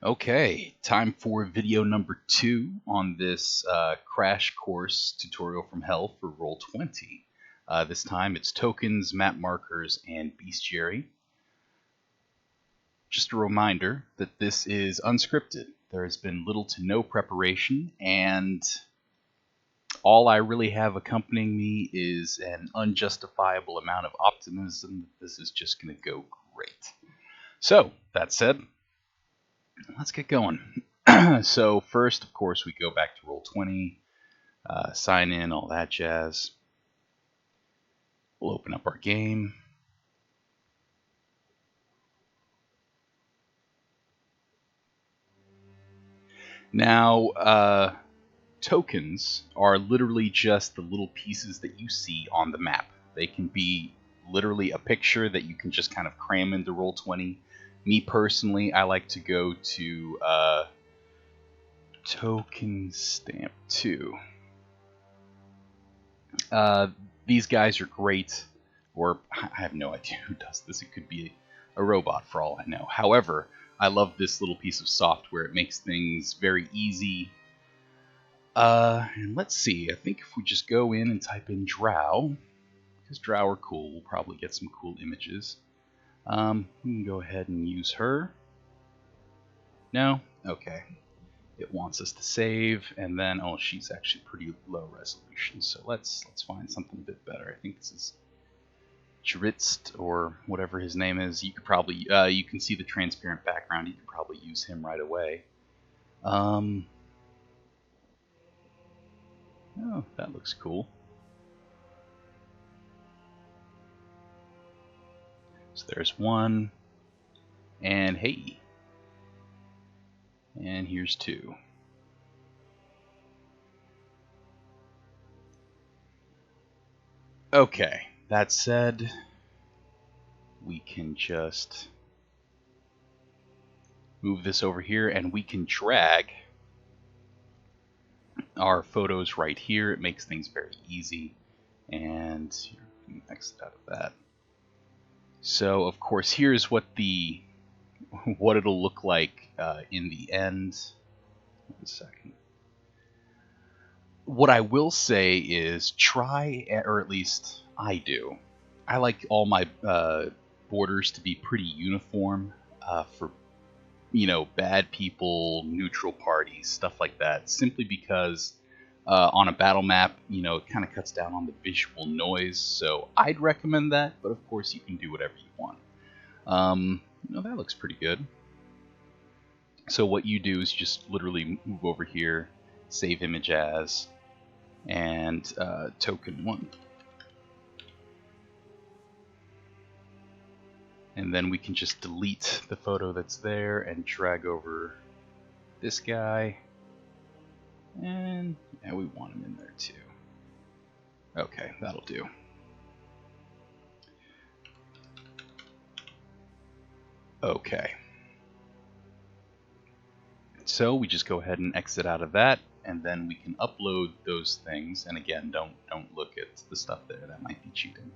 Okay, time for video number 2 on this crash course tutorial from hell for Roll20. This time it's tokens, map markers, and bestiary. Just a reminder that this is unscripted. There has been little to no preparation, and all I really have accompanying me is an unjustifiable amount of optimism that this is just going to go great. So, that said, let's get going. So first, of course, we go back to Roll20, sign in, all that jazz. We'll open up our game. Now, tokens are literally just the little pieces that you see on the map. They can be literally a picture that you can just kind of cram into Roll20. Me personally, I like to go to token stamp 2. These guys are great, or I have no idea who does this. It could be a robot for all I know. However, I love this little piece of software. It makes things very easy. And let's see, I think if we just go in and type in drow, because drow are cool, we'll probably get some cool images. We can go ahead and use her. No? Okay. It wants us to save, and then, oh, she's actually pretty low resolution, so let's find something a bit better. I think this is Jritzt, or whatever his name is. You could probably, you can see the transparent background, you could probably use him right away. Oh, that looks cool. So there's one, and hey. And here's 2. Okay, that said, we can just move this over here and we can drag our photos right here. It makes things very easy, and exit out of that. So of course here's what it'll look like in the end. One second. What I will say is try, or at least I do, I like all my borders to be pretty uniform for, bad people, neutral parties, stuff like that, simply because on a battle map, it kind of cuts down on the visual noise, so I'd recommend that, but of course you can do whatever you want. That looks pretty good. So what you do is just literally move over here, save image as, and token 1. And then we can just delete the photo that's there and drag over this guy. And yeah, we want him in there too. Okay, that'll do. Okay. So we just go ahead and exit out of that, and then we can upload those things. And again, don't look at the stuff there. That might be cheating.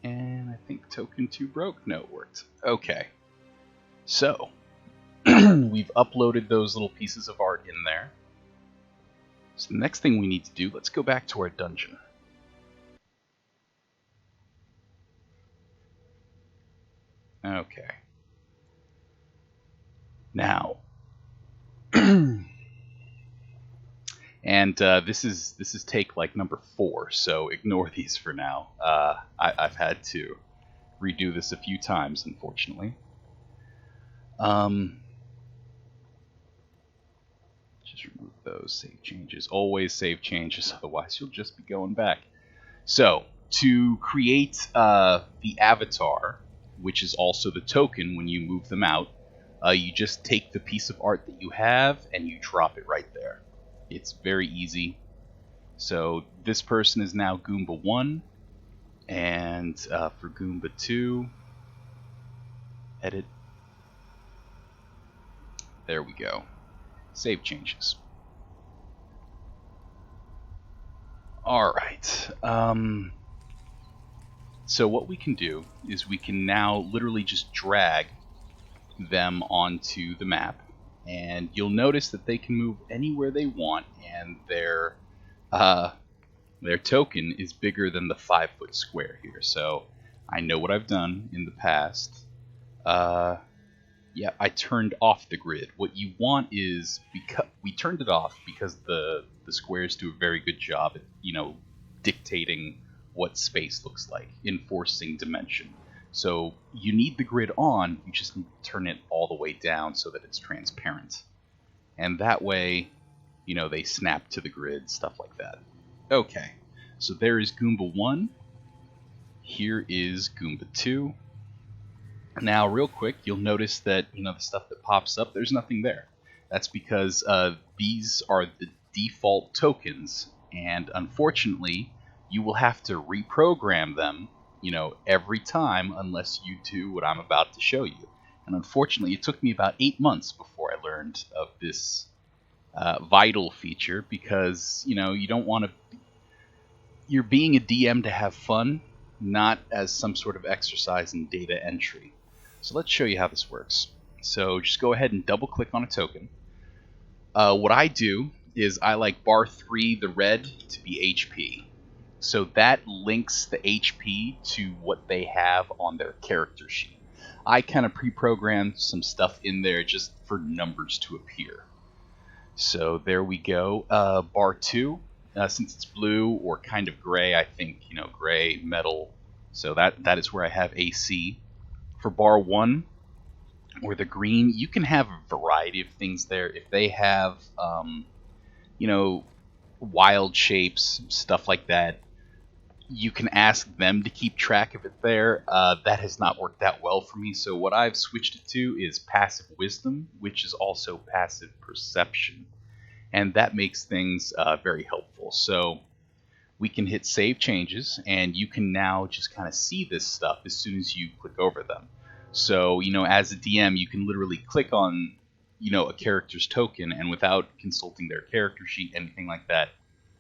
And I think token 2 broke. No, it worked. Okay. So we've uploaded those little pieces of art in there. So the next thing we need to do, let's go back to our dungeon. Okay. Now, and this is take like number 4, so ignore these for now. I've had to redo this a few times, unfortunately. Just remove those, save changes. Always save changes, otherwise you'll just be going back. So, to create the avatar, which is also the token when you move them out, you just take the piece of art that you have and you drop it right there. It's very easy. So this person is now Goomba 1, and for Goomba 2, edit. There we go. Save changes. Alright. So what we can do is we can now literally just drag them onto the map, and you'll notice that they can move anywhere they want, and their token is bigger than the 5-foot square here. So I know what I've done in the past. Yeah, I turned off the grid. What you want is, because we turned it off because the squares do a very good job at, dictating what space looks like, enforcing dimension. So you need the grid on, you just need to turn it all the way down so that it's transparent. And that way, they snap to the grid, stuff like that. Okay, so there is Goomba 1. Here is Goomba 2. Now, real quick, you'll notice that, the stuff that pops up, there's nothing there. That's because these are the default tokens, and unfortunately, you will have to reprogram them, every time unless you do what I'm about to show you. And unfortunately, it took me about 8 months before I learned of this vital feature, because, you don't want to... You're being a DM to have fun, not as some sort of exercise in data entry. So let's show you how this works. So just go ahead and double click on a token. What I do is I like bar 3, the red, to be HP. So that links the HP to what they have on their character sheet. I kind of pre-programmed some stuff in there just for numbers to appear. So there we go. Bar 2, since it's blue or kind of gray, I think, gray, metal. So that is where I have AC. For bar 1, or the green, you can have a variety of things there. If they have, wild shapes, stuff like that, you can ask them to keep track of it there. That has not worked out well for me, so what I've switched it to is passive wisdom, which is also passive perception. And that makes things very helpful. So we can hit save changes, and you can now just kind of see this stuff as soon as you click over them. So, as a DM, you can literally click on, a character's token, and without consulting their character sheet, anything like that,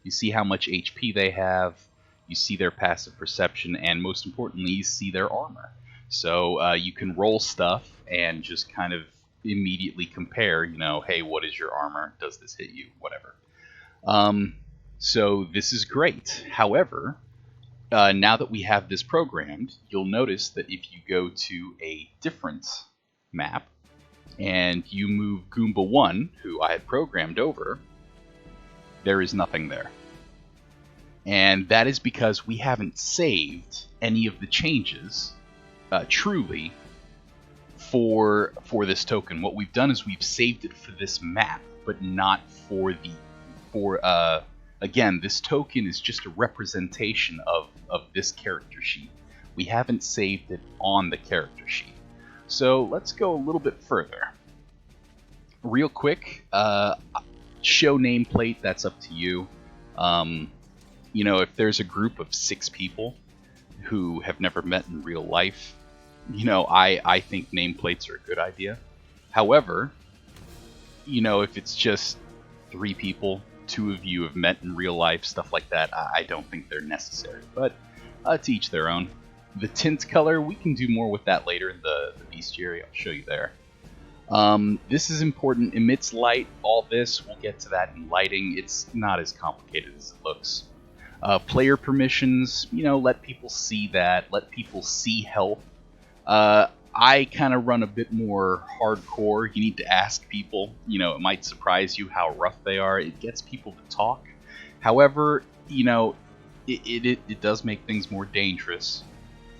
you see how much HP they have, you see their passive perception, and most importantly, you see their armor. So you can roll stuff and just kind of immediately compare, hey, what is your armor? Does this hit you? Whatever. So this is great. However, now that we have this programmed, you'll notice that if you go to a different map and you move Goomba 1, who I had programmed over, there is nothing there. And that is because we haven't saved any of the changes truly for this token. What we've done is we've saved it for this map, but not for again, this token is just a representation of this character sheet. We haven't saved it on the character sheet. So let's go a little bit further. Real quick, show nameplate, that's up to you. If there's a group of 6 people who have never met in real life, I think nameplates are a good idea. However, if it's just 3 people, 2 of you have met in real life, stuff like that, I don't think they're necessary. But to each their own. The tint color, we can do more with that later in the Bestiary. I'll show you there. This is important. Emits light. All this, we'll get to that in lighting. It's not as complicated as it looks. Player permissions, let people see that. Let people see health. I kind of run a bit more hardcore. You need to ask people. It might surprise you how rough they are. It gets people to talk. However, it does make things more dangerous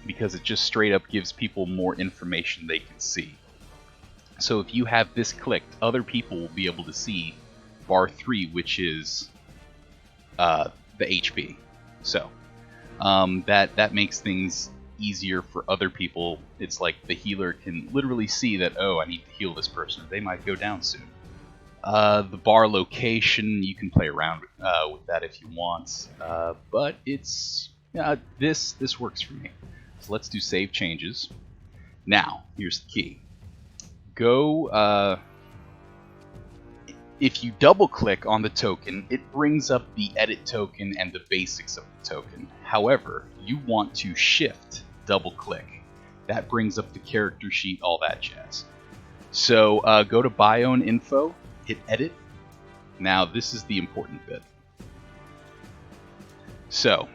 because it just straight up gives people more information they can see. So if you have this clicked, other people will be able to see bar 3, which is the HP. So that makes things easier for other people. It's like the healer can literally see that, oh, I need to heal this person. They might go down soon. The bar location, you can play around with that if you want, but it's this works for me. So let's do save changes. Now, here's the key. Go, if you double click on the token, it brings up the edit token and the basics of the token. However, you want to shift double click. That brings up the character sheet, all that jazz. So go to Bio and Info, hit Edit. Now this is the important bit. So,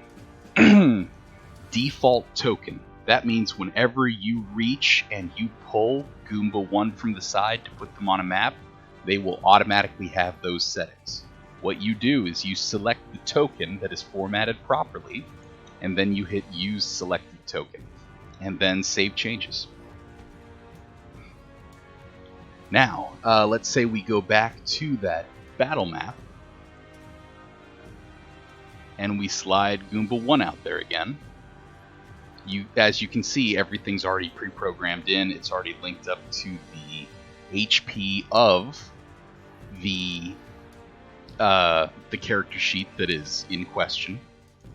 default token. That means whenever you reach and you pull Goomba 1 from the side to put them on a map, they will automatically have those settings. What you do is you select the token that is formatted properly, and then you hit Use Selected Token, and then Save Changes. Now, let's say we go back to that battle map, and we slide Goomba 1 out there again. As you can see, everything's already pre-programmed in. It's already linked up to the HP of the character sheet that is in question,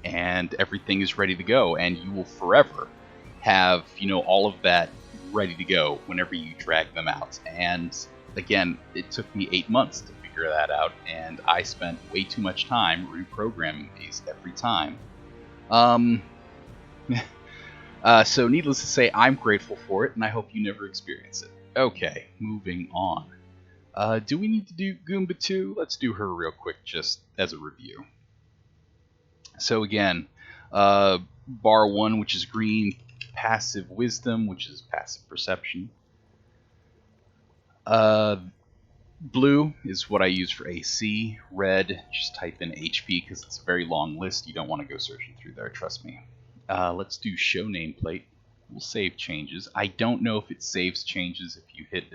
and everything is ready to go. And you will forever have, all of that ready to go whenever you drag them out. And again, it took me 8 months to figure that out, and I spent way too much time reprogramming these every time. So needless to say, I'm grateful for it, and I hope you never experience it. Okay, moving on. Do we need to do Goomba 2? Let's do her real quick, just as a review. So again, bar 1, which is green, passive wisdom, which is passive perception. Blue is what I use for AC. Red, just type in HP because it's a very long list. You don't want to go searching through there, trust me. Let's do show nameplate. We'll save changes. I don't know if it saves changes if you hit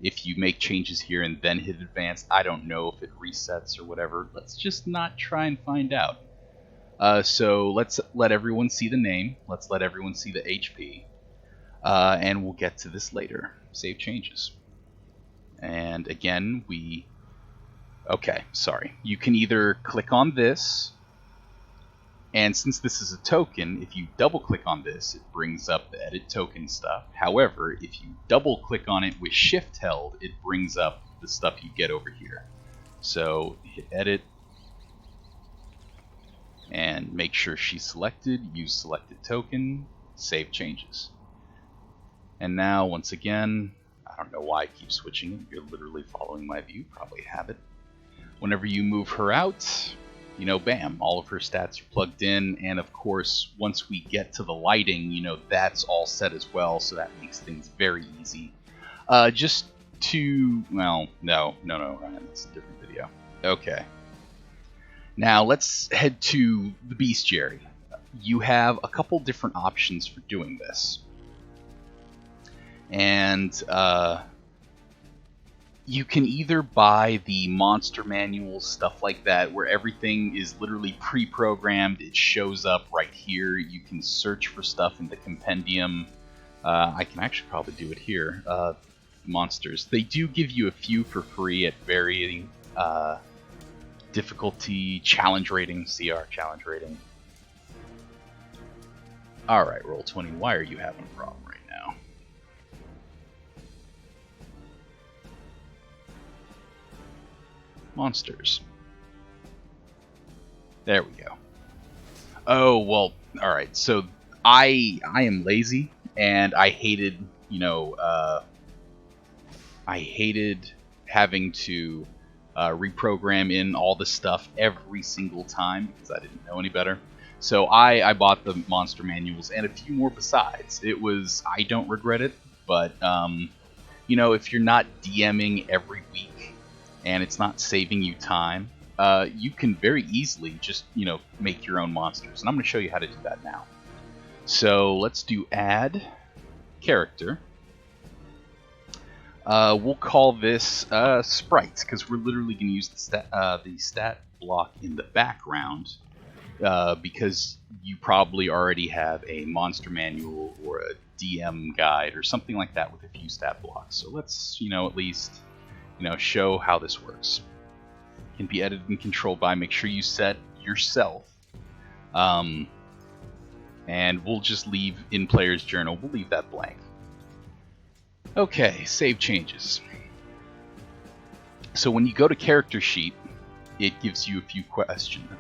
if you make changes here and then hit advanced. I don't know if it resets or whatever. Let's just not try and find out. So let's let everyone see the name. Let's let everyone see the HP. And we'll get to this later. Save changes. And again, okay, sorry. You can either click on this, and since this is a token, if you double click on this, it brings up the edit token stuff. However, if you double click on it with shift held, it brings up the stuff you get over here. So hit edit, and make sure she's selected, use selected token, save changes. And now, once again, I don't know why I keep switching it. You're literally following my view, probably have it. Whenever you move her out, bam, all of her stats are plugged in. And of course, once we get to the lighting, that's all set as well. So that makes things very easy. No, Ryan, that's a different video. Okay. Now let's head to the Bestiary. You have a couple different options for doing this. And you can either buy the monster manuals, stuff like that, where everything is literally pre-programmed. It shows up right here. You can search for stuff in the compendium. I can actually probably do it here. Monsters. They do give you a few for free at varying difficulty, challenge rating, CR challenge rating. Alright, Roll20, why are you having a problem right now? Monsters. There we go. Oh, well, alright, so I am lazy, and I hated, I hated having to reprogram in all the stuff every single time because I didn't know any better. So I bought the monster manuals and a few more besides. I don't regret it, but if you're not DMing every week and it's not saving you time, you can very easily just, make your own monsters. And I'm going to show you how to do that now. So let's do add character. We'll call this sprites because we're literally going to use the stat block in the background because you probably already have a monster manual or a DM guide or something like that with a few stat blocks. So let's, at least, show how this works. It can be edited and controlled by, make sure you set yourself. And we'll just leave in player's journal, we'll leave that blank. Okay, save changes. So when you go to character sheet, it gives you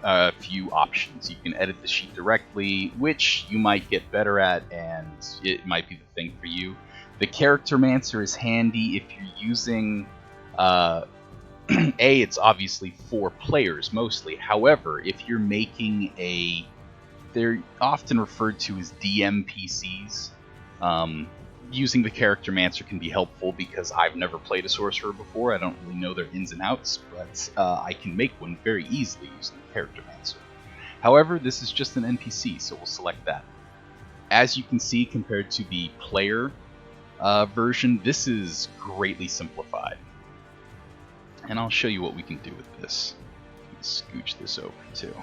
a few options. You can edit the sheet directly, which you might get better at, and it might be the thing for you. The Charactermancer is handy if you're using. It's obviously for players mostly. However, if you're making they're often referred to as DMPCs. Using the Charactermancer can be helpful because I've never played a sorcerer before. I don't really know their ins and outs, but I can make one very easily using the Charactermancer. However, this is just an NPC, so we'll select that. As you can see, compared to the player version, this is greatly simplified. And I'll show you what we can do with this. Let's scooch this over too.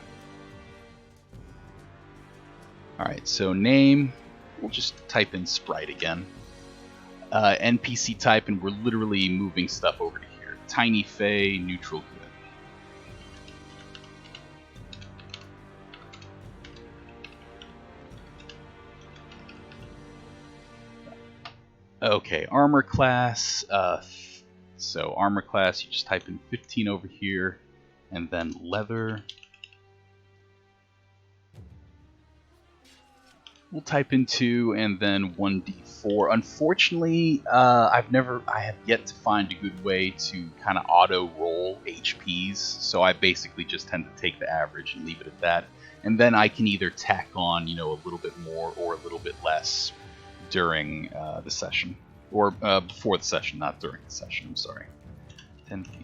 Alright, so name, we'll just type in Sprite again. NPC type, and we're literally moving stuff over to here. Tiny Fey, neutral good. Okay, armor class. So armor class, you just type in 15 over here, and then leather. We'll type in 2 and then 1d4. Unfortunately, I have yet to find a good way to kind of auto roll HPs, so I basically just tend to take the average and leave it at that. And then I can either tack on, a little bit more or a little bit less during the session, or before the session, not during the session. I'm sorry. 10 feet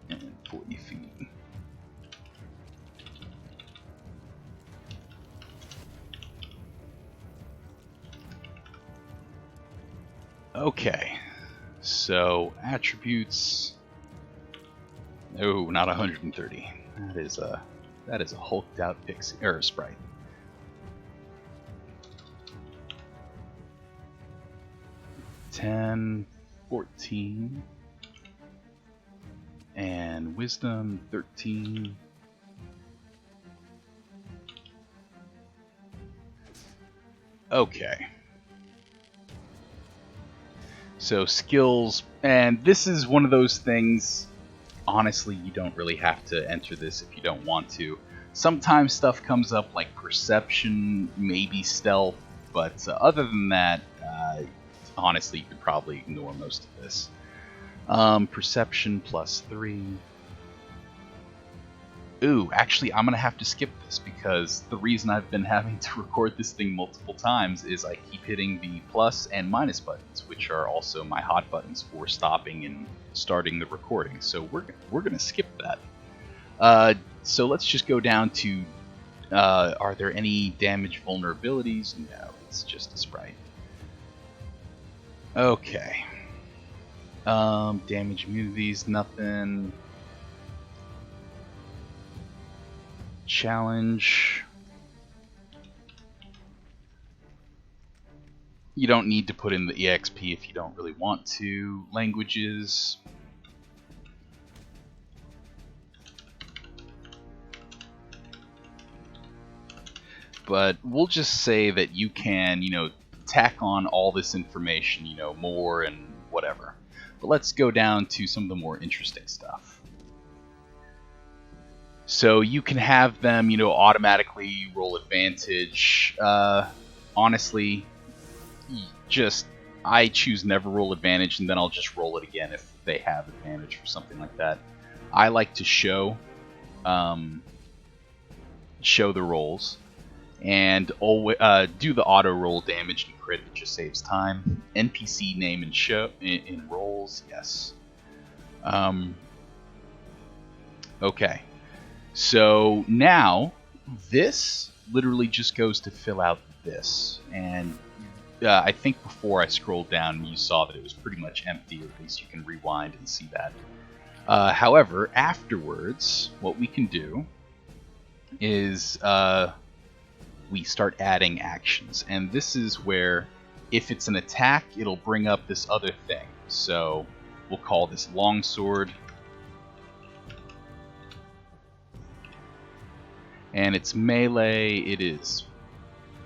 and 40 feet. Okay, so attributes. Oh, not 130. That is a hulked out pixie or sprite. $10, 14, and wisdom 13. Okay. So skills, and this is one of those things, honestly, you don't really have to enter this if you don't want to. Sometimes stuff comes up like perception, maybe stealth, but other than that, honestly, you could probably ignore most of this. Perception +3. Ooh, actually, I'm going to have to skip this because the reason I've been having to record this thing multiple times is I keep hitting the plus and minus buttons, which are also my hot buttons for stopping and starting the recording. So we're going to skip that. So let's just go down to, are there any damage vulnerabilities? No, it's just a sprite. Okay. Damage immunities, nothing. Challenge. You don't need to put in the EXP if you don't really want to. Languages. But we'll just say that you can, tack on all this information, more and whatever. But let's go down to some of the more interesting stuff. So you can have them, automatically roll advantage. Honestly, I choose never roll advantage, and then I'll just roll it again if they have advantage or something like that. I like to show the rolls, and always do the auto roll damage and crit. It just saves time. NPC name and show in rolls, yes. Okay. So now, this literally just goes to fill out this, and I think before I scrolled down you saw that it was pretty much empty, or at least you can rewind and see that. However, afterwards, what we can do is we start adding actions, and this is where, if it's an attack, it'll bring up this other thing. So we'll call this longsword. And it's melee, it is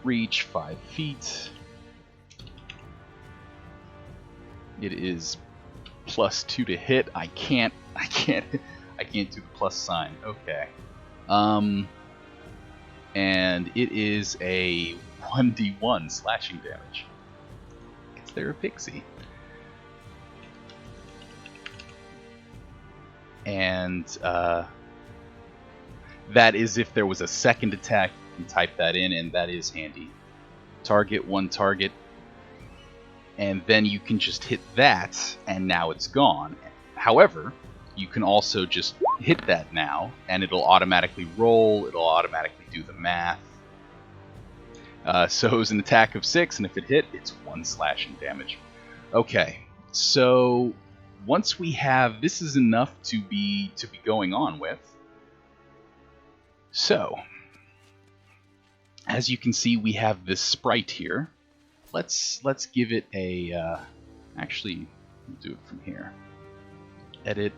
reach 5 feet. It is +2 to hit. I can't I can't do the plus sign. Okay. And it is a 1d1 slashing damage. Because they're a pixie. And that is if there was a second attack. You can type that in, and that is handy. Target, one target. And then you can just hit that, and now it's gone. However, you can also just hit that now, and it'll automatically roll, it'll automatically do the math. So it was an attack of 6, and if it hit, it's 1 slashing damage. Okay, so once we have, this is enough to be going on with. So, as you can see, we have this sprite here. Let's give it a, actually, we'll do it from here. Edit.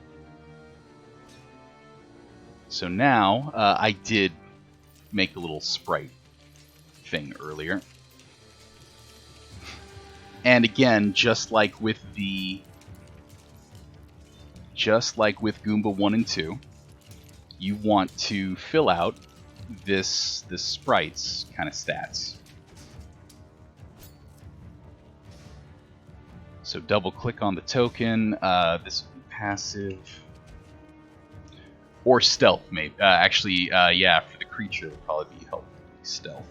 So now, I did make a little sprite thing earlier. And again, just like with Goomba 1 and 2, you want to fill out this sprite's kind of stats. So double click on the token. This would be passive. Or stealth, maybe. Actually, yeah, for the creature, it would probably be helpful to be stealth.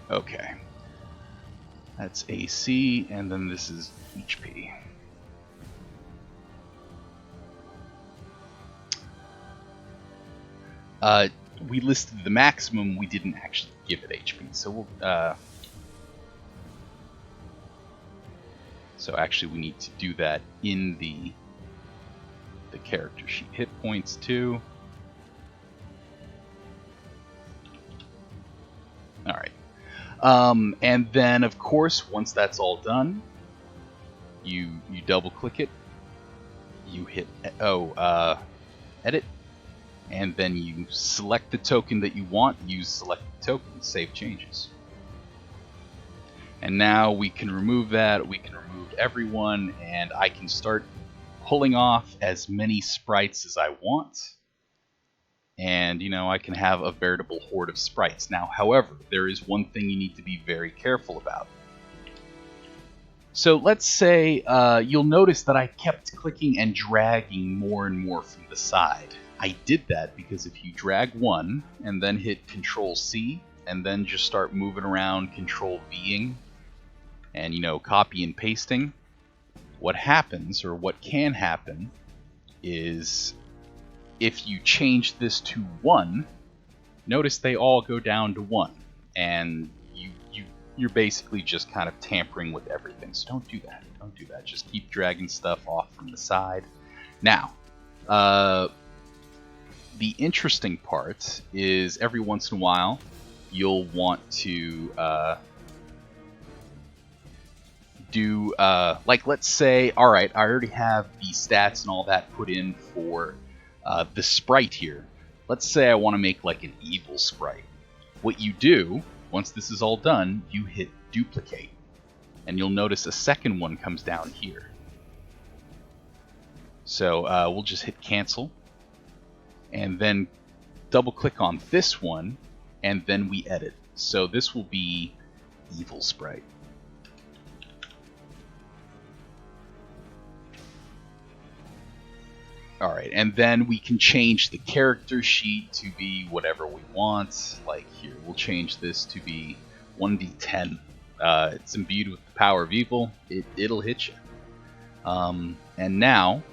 Okay. That's AC, and then this is HP. We listed the maximum, we didn't actually give it HP, so we'll, so actually we need to do that in the character sheet. Hit points too. Alright. And then, of course, once that's all done, you double click it, you hit, edit, and then you select the token that you want, use select the token, save changes. And now we can remove that, we can remove everyone, and I can start pulling off as many sprites as I want. And, you know, I can have a veritable horde of sprites. Now, however, there is one thing you need to be very careful about. So let's say you'll notice that I kept clicking and dragging more and more from the side. I did that because if you drag one and then hit Control-C and then just start moving around Control-Ving and, you know, copy and pasting, what happens, or what can happen, is if you change this to 1, notice they all go down to 1, and you're basically just kind of tampering with everything. So don't do that. Don't do that. Just keep dragging stuff off from the side. Now, the interesting part is every once in a while you'll want to do, like, let's say, alright, I already have the stats and all that put in for the sprite here. Let's say I want to make like an evil sprite. What you do, once this is all done, you hit duplicate. And you'll notice a second one comes down here. So we'll just hit cancel. And then double click on this one, and then we edit. So this will be evil sprite. Alright, and then we can change the character sheet to be whatever we want. Like here, we'll change this to be 1d10. It's imbued with the power of evil. It'll hit you. And now,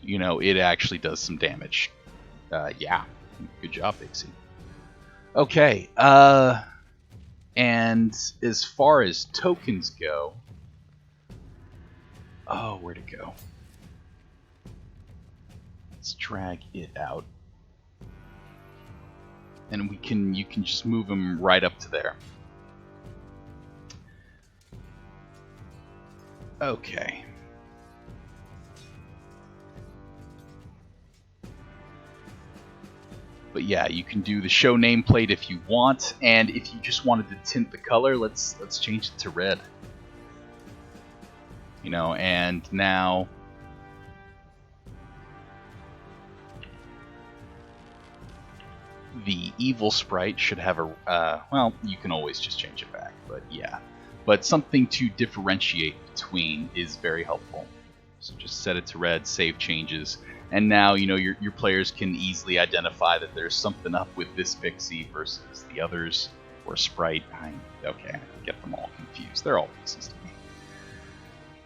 you know, it actually does some damage. Yeah, good job, Pixie. Okay, and as far as tokens go, oh, where'd it go? Let's drag it out, and you can just move them right up to there. Okay. But yeah, you can do the show nameplate if you want, and if you just wanted to tint the color, let's change it to red. You know, and now the evil sprite should have a, well, you can always just change it back, but yeah. But something to differentiate between is very helpful. So just set it to red, save changes, and now, you know, your players can easily identify that there's something up with this pixie versus the others, or sprite. Okay, I get them all confused. They're all pixies to me.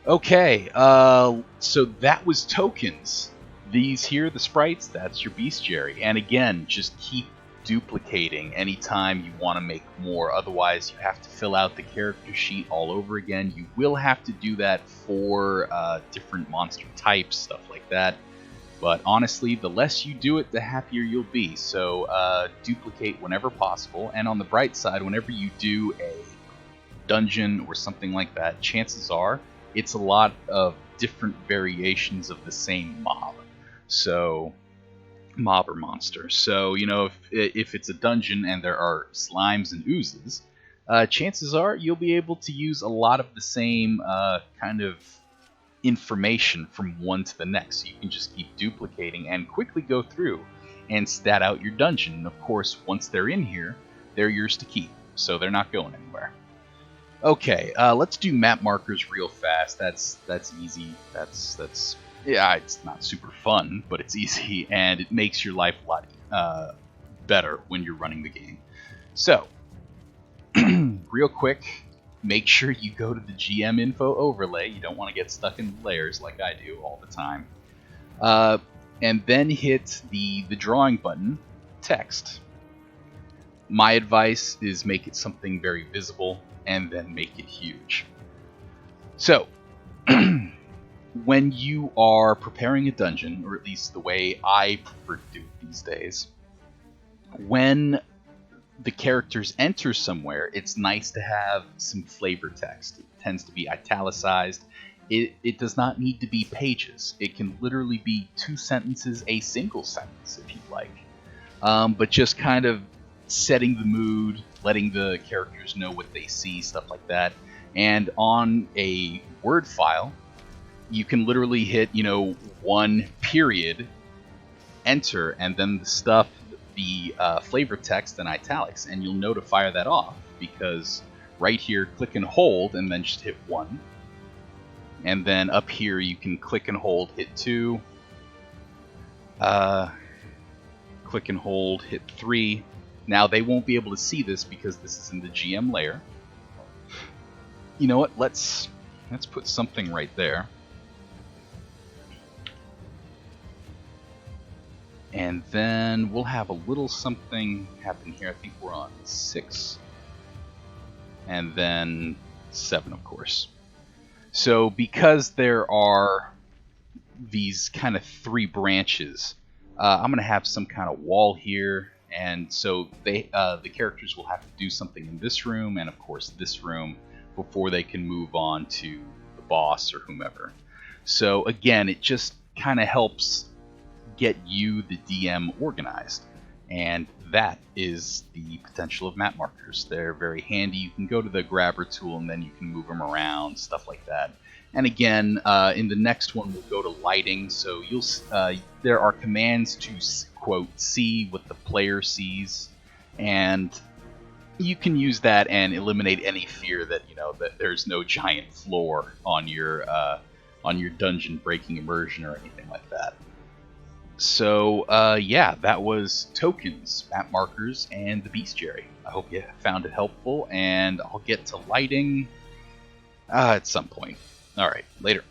Okay, so that was tokens. These here, the sprites, that's your bestiary. And again, just keep duplicating anytime you want to make more. Otherwise, you have to fill out the character sheet all over again. You will have to do that for different monster types, stuff like that. But honestly, the less you do it, the happier you'll be. So duplicate whenever possible. And on the bright side, whenever you do a dungeon or something like that, chances are it's a lot of different variations of the same mob. So, mob or monster. So, you know, if it's a dungeon and there are slimes and oozes, chances are you'll be able to use a lot of the same kind of information from one to the next. So you can just keep duplicating and quickly go through and stat out your dungeon. And of course, once they're in here, they're yours to keep. So they're not going anywhere. Okay, let's do map markers real fast. That's easy. That's yeah, it's not super fun, but it's easy, and it makes your life a lot better when you're running the game. So, real quick, make sure you go to the GM info overlay. You don't want to get stuck in layers like I do all the time. And then hit the drawing button, text. My advice is make it something very visible, and then make it huge. So, when you are preparing a dungeon, or at least the way I prefer to do it these days, when the characters enter somewhere, it's nice to have some flavor text. It tends to be italicized. It does not need to be pages. It can literally be 2 sentences, a single sentence if you'd like. But just kind of setting the mood, letting the characters know what they see, stuff like that. And on a Word file, you can literally hit, you know, 1 period, enter, and then the stuff, the flavor text and italics, and you'll know to fire that off, because right here, click and hold, and then just hit 1. And then up here, you can click and hold, hit 2. Click and hold, hit 3. Now, they won't be able to see this because this is in the GM layer. You know what? Let's put something right there. And then we'll have a little something happen here. I think we're on 6. And then 7, of course. So because there are these kind of 3 branches, I'm going to have some kind of wall here. And so the characters will have to do something in this room and, of course, this room before they can move on to the boss or whomever. So again, it just kind of helps get you, the DM, organized. And that is the potential of map markers. They're very handy. You can go to the grabber tool and then you can move them around, stuff like that. And again, in the next one, we'll go to lighting. So you'll there are commands to, quote, see what the player sees. And you can use that and eliminate any fear that, you know, that there's no giant floor on your dungeon breaking immersion or anything like that. So, yeah, that was tokens, map markers, and the bestiary. I hope you found it helpful, and I'll get to lighting at some point. Alright, later.